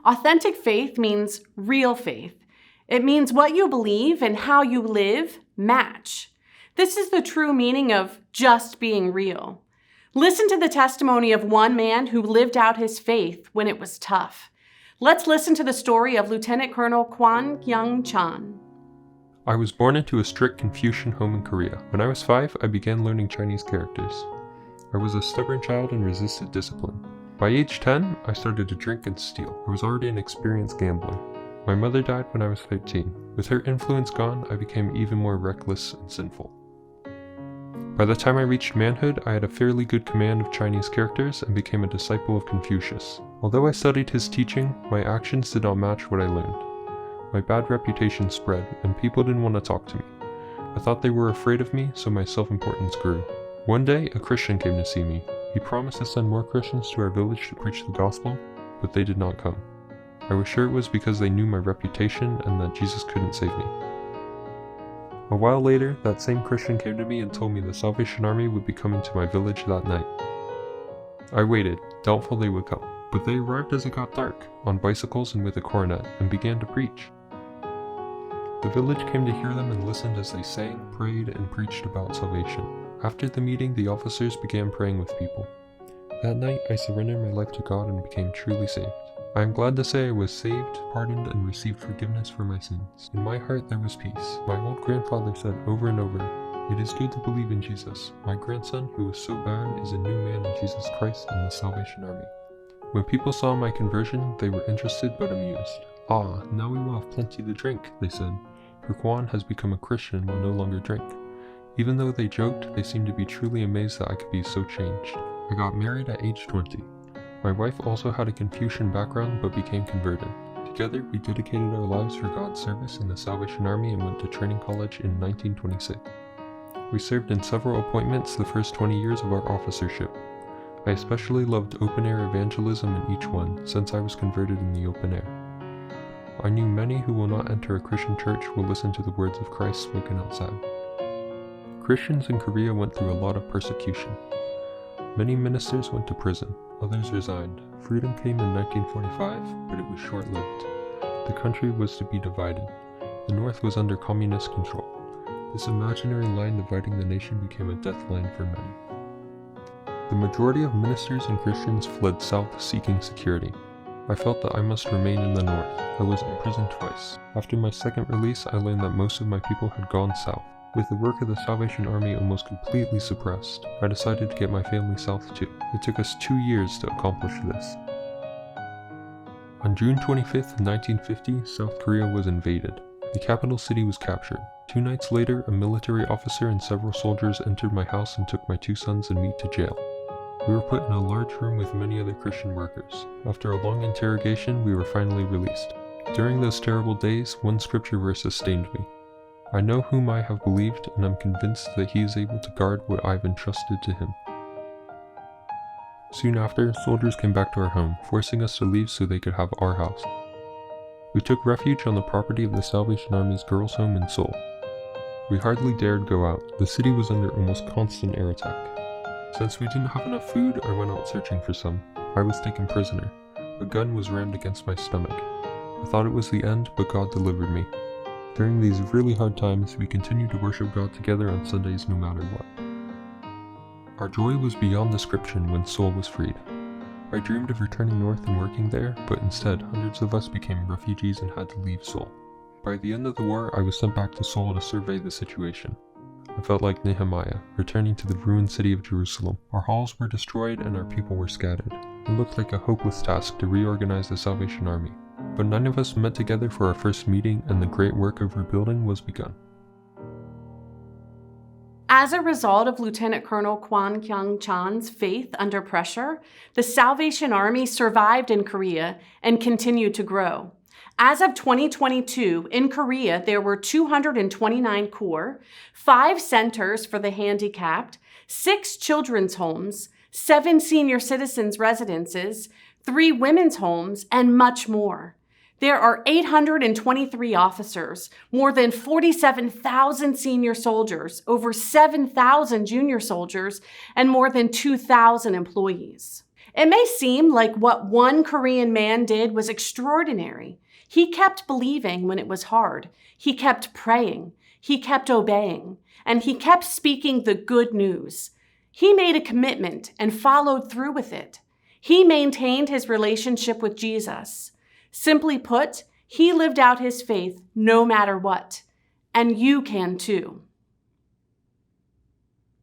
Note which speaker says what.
Speaker 1: Authentic faith means real faith. It means what you believe and how you live match. This is the true meaning of just being real. Listen to the testimony of one man who lived out his faith when it was tough. Let's listen to the story of Lieutenant Colonel Kwon Kyung Chan.
Speaker 2: I was born into a strict Confucian home in Korea. When I was 5, I began learning Chinese characters. I was a stubborn child and resisted discipline. By age 10, I started to drink and steal. I was already an experienced gambler. My mother died when I was 13. With her influence gone, I became even more reckless and sinful. By the time I reached manhood, I had a fairly good command of Chinese characters and became a disciple of Confucius. Although I studied his teaching, my actions did not match what I learned. My bad reputation spread, and people didn't want to talk to me. I thought they were afraid of me, so my self-importance grew. One day, a Christian came to see me. He promised to send more Christians to our village to preach the gospel, but they did not come. I was sure it was because they knew my reputation and that Jesus couldn't save me. A while later, that same Christian came to me and told me the Salvation Army would be coming to my village that night. I waited, doubtful they would come, but they arrived as it got dark, on bicycles and with a cornet, and began to preach. The village came to hear them and listened as they sang, prayed, and preached about salvation. After the meeting, the officers began praying with people. That night, I surrendered my life to God and became truly saved. I am glad to say I was saved, pardoned, and received forgiveness for my sins. In my heart there was peace. My old grandfather said over and over, "It is good to believe in Jesus. My grandson, who was so bad, is a new man in Jesus Christ and the Salvation Army." When people saw my conversion, they were interested but amused. "Ah, now we will have plenty to drink," they said, for Kwon has become a Christian and will no longer drink. Even though they joked, they seemed to be truly amazed that I could be so changed. I got married at age 20. My wife also had a Confucian background but became converted. Together, we dedicated our lives for God's service in the Salvation Army and went to training college in 1926. We served in several appointments the first 20 years of our officership. I especially loved open-air evangelism in each one, since I was converted in the open air. I knew many who will not enter a Christian church will listen to the words of Christ spoken outside. Christians in Korea went through a lot of persecution. Many ministers went to prison, others resigned. Freedom came in 1945, but it was short-lived. The country was to be divided. The North was under communist control. This imaginary line dividing the nation became a death line for many. The majority of ministers and Christians fled south seeking security. I felt that I must remain in the North. I was imprisoned twice. After my second release, I learned that most of my people had gone south. With the work of the Salvation Army almost completely suppressed, I decided to get my family south too. It took us 2 years to accomplish this. On June 25, 1950, South Korea was invaded. The capital city was captured. 2 nights later, a military officer and several soldiers entered my house and took my 2 sons and me to jail. We were put in a large room with many other Christian workers. After a long interrogation, we were finally released. During those terrible days, one scripture verse sustained me. I know whom I have believed, and am convinced that he is able to guard what I have entrusted to him. Soon after, soldiers came back to our home, forcing us to leave so they could have our house. We took refuge on the property of the Salvation Army's girls' home in Seoul. We hardly dared go out. The city was under almost constant air attack. Since we didn't have enough food, I went out searching for some. I was taken prisoner. A gun was rammed against my stomach. I thought it was the end, but God delivered me. During these really hard times, we continued to worship God together on Sundays no matter what. Our joy was beyond description when Seoul was freed. I dreamed of returning north and working there, but instead, hundreds of us became refugees and had to leave Seoul. By the end of the war, I was sent back to Seoul to survey the situation. I felt like Nehemiah, returning to the ruined city of Jerusalem. Our halls were destroyed and our people were scattered. It looked like a hopeless task to reorganize the Salvation Army. But 9 of us met together for our first meeting and the great work of rebuilding was begun.
Speaker 1: As a result of Lieutenant Colonel Kwon Kyung Chan's faith under pressure, the Salvation Army survived in Korea and continued to grow. As of 2022, in Korea, there were 229 corps, 5 centers for the handicapped, 6 children's homes, 7 senior citizens' residences, 3 women's homes, and much more. There are 823 officers, more than 47,000 senior soldiers, over 7,000 junior soldiers, and more than 2,000 employees. It may seem like what one Korean man did was extraordinary. He kept believing when it was hard. He kept praying. He kept obeying. And he kept speaking the good news. He made a commitment and followed through with it. He maintained his relationship with Jesus. Simply put, he lived out his faith no matter what. And you can too.